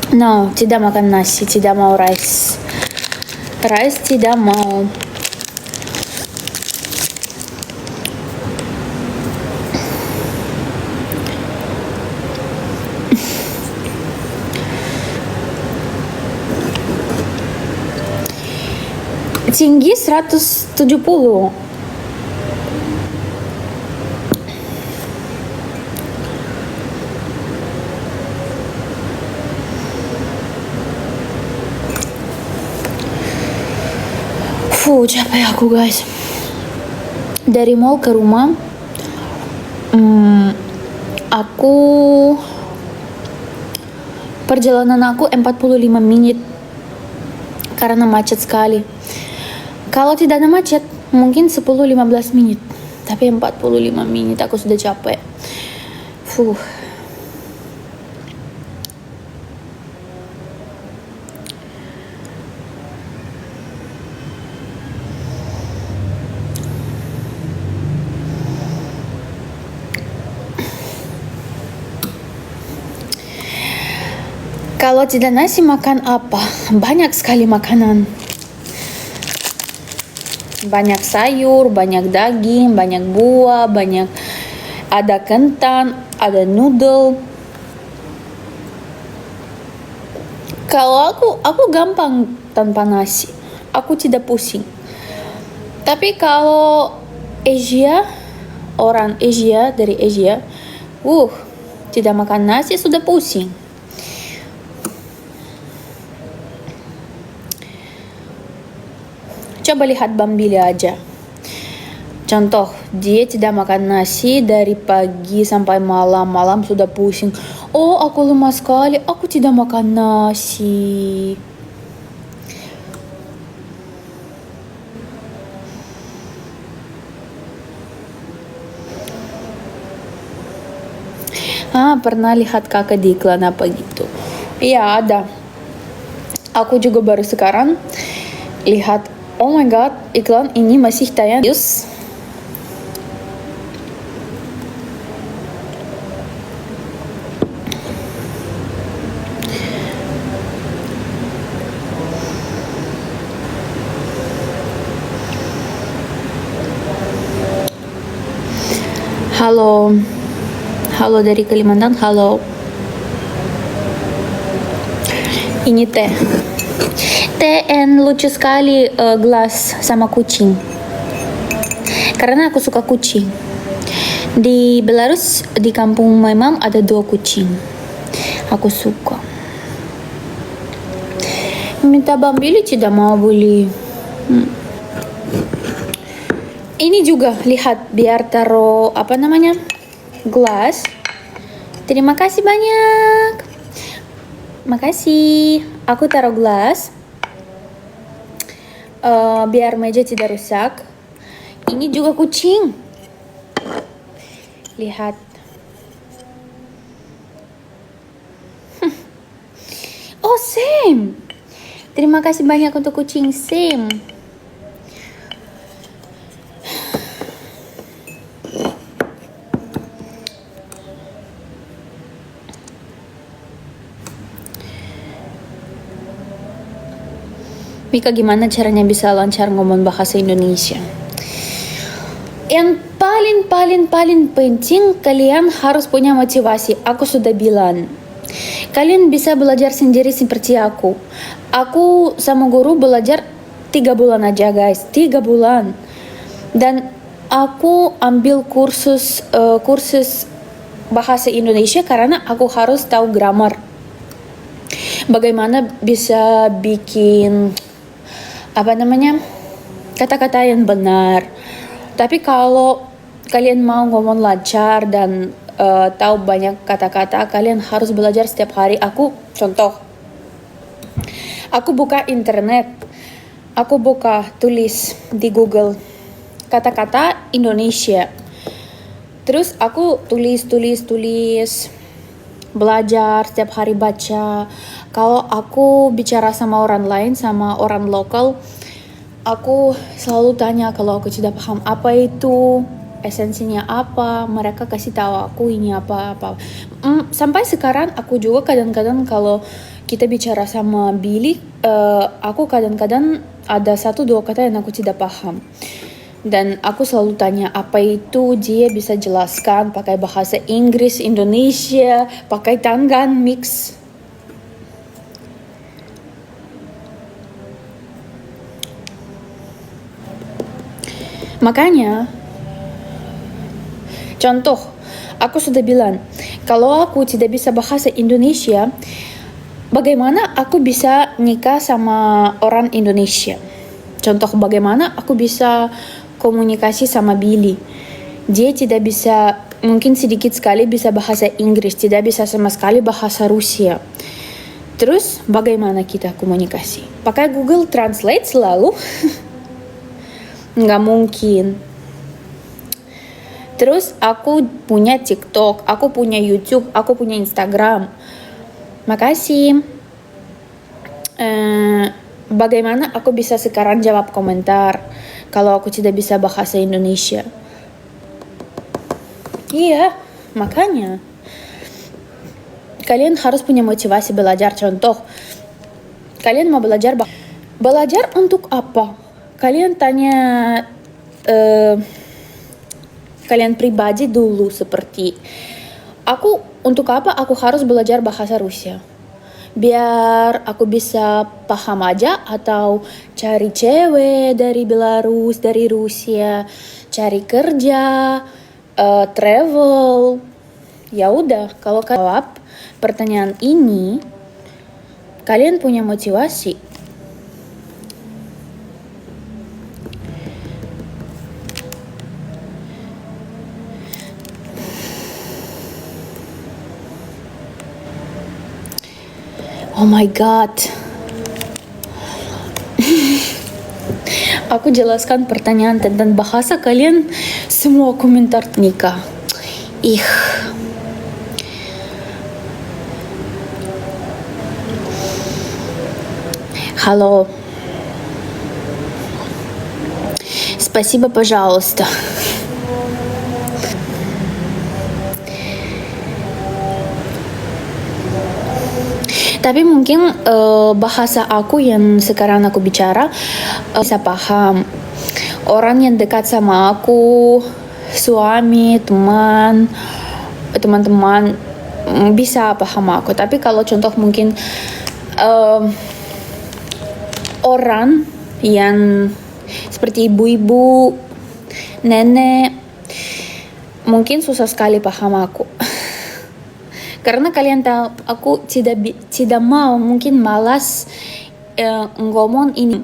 No, tidak makan nasi, tidak mau rice. Rice tidak mau. Tinggi 170. Capek aku guys. Dari mall ke rumah, aku perjalanan aku 45 menit karena macet sekali. Kalau tidak ada macet, mungkin 10-15 menit. Tapi 45 menit aku sudah capek. Kalau tidak nasi makan apa? Banyak sekali makanan. Banyak sayur, banyak daging, banyak buah, banyak ada kentang, ada noodle. Kalau aku gampang tanpa nasi. Aku tidak pusing. Tapi kalau orang Asia dari Asia, tidak makan nasi sudah pusing. Coba lihat Bambili aja. Contoh, dia tidak makan nasi dari pagi sampai malam. Malam sudah pusing. Oh, aku lemah sekali. Aku tidak makan nasi. Pernah lihat kakak di iklan apa gitu? Iya, ada. Aku juga baru sekarang lihat. Oh my god, iklan ini masih tayang. Halo. Halo dari Kalimantan, halo. Ini teh. TN lucu sekali gelas sama kucing. Karena aku suka kucing. Di Belarus, di kampung Mamam ada 2 kucing. Aku suka. Minta Bambili tidak mau beli. Ini juga lihat biar taruh gelas. Terima kasih banyak. Makasih. Aku taruh gelas. Biar meja tidak rusak. Ini juga kucing. Lihat. Oh, Sam. Terima kasih banyak untuk kucing Sam. Mika, gimana caranya bisa lancar ngomong bahasa Indonesia? Yang paling penting, kalian harus punya motivasi. Aku sudah bilang. Kalian bisa belajar sendiri seperti aku. Aku sama guru belajar 3 bulan aja guys. 3 bulan. Dan aku ambil kursus bahasa Indonesia karena aku harus tahu grammar. Bagaimana bisa bikin kata-kata yang benar. Tapi kalau kalian mau ngomong lancar dan tahu banyak kata-kata, kalian harus belajar setiap hari. Aku buka internet, aku buka tulis di Google kata-kata Indonesia. Terus aku tulis, belajar setiap hari baca. Kalau aku bicara sama orang lain, sama orang lokal, aku selalu tanya kalau aku tidak paham apa itu. esensinya apa, mereka kasih tahu aku ini apa. Sampai sekarang aku juga kadang-kadang kalau kita bicara sama Billy, aku kadang-kadang ada satu dua kata yang aku tidak paham. Dan aku selalu tanya apa itu, dia bisa jelaskan pakai bahasa Inggris, Indonesia, pakai Tanggan mix. Makanya, contoh, aku sudah bilang, kalau aku tidak bisa bahasa Indonesia, bagaimana aku bisa nikah sama orang Indonesia? Contoh bagaimana aku bisa komunikasi sama Billy. Dia tidak bisa, mungkin sedikit sekali bisa bahasa Inggris, tidak bisa sama sekali bahasa Rusia. Terus bagaimana kita komunikasi? Pakai Google Translate selalu? Nggak mungkin. Terus aku punya TikTok, aku punya YouTube, aku punya Instagram. Makasih. Bagaimana aku bisa sekarang jawab komentar kalau aku tidak bisa bahasa Indonesia? Iya, makanya kalian harus punya motivasi belajar. Contoh, kalian mau belajar untuk apa? Kalian tanya kalian pribadi dulu, seperti aku, untuk apa aku harus belajar bahasa Rusia? Biar aku bisa paham aja, atau cari cewek dari Belarus, dari Rusia, cari kerja, travel. Ya udah, kalau kalian jawab pertanyaan ini, kalian punya motivasi. Oh my god. Aku jelaskan pertanyaan tentang bahasa, kalian semua komentar nikah. Halo. Спасибо, пожалуйста. Tapi mungkin bahasa aku yang sekarang aku bicara bisa paham. Orang yang dekat sama aku, suami, teman-teman bisa paham aku. Tapi kalau contoh mungkin orang yang seperti ibu-ibu, nenek, mungkin susah sekali paham aku. Karena kalian tahu, aku tidak mau, mungkin malas ngomong ini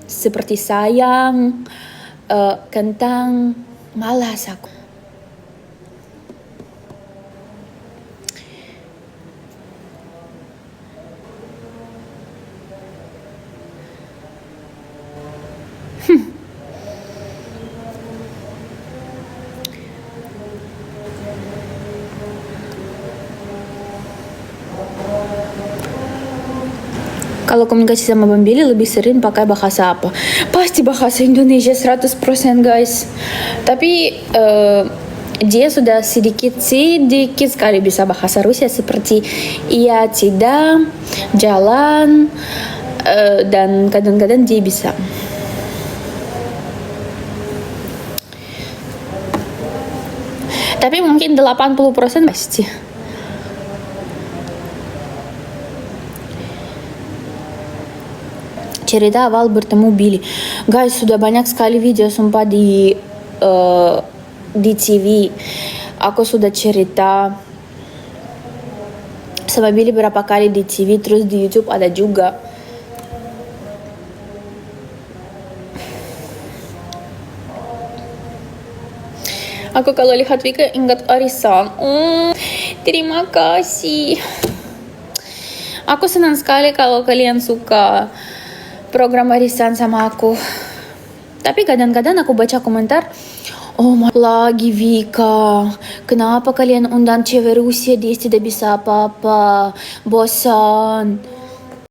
seperti sayang, kentang, malas aku. Kalau komunikasi sama Bang Billy lebih sering pakai bahasa apa? Pasti bahasa Indonesia 100% guys. Tapi dia sudah sedikit sekali bisa bahasa Rusia, seperti iya, tidak, jalan, dan kadang-kadang dia bisa. Tapi mungkin 80% pasti. Cerita awal bertemu Billy. Guys, sudah banyak sekali video sumpah di TV. Aku sudah cerita sama Billy berapa kali di TV, terus di YouTube ada juga. Aku kalau lihat Vika ingat Arisan. Terima kasih. Aku senang sekali kalau kalian suka program Arisan sama aku. Tapi kadang-kadang aku baca komentar, oh lagi Vika, kenapa kalian undang cewek Rusia, dia tidak bisa apa-apa, bosan.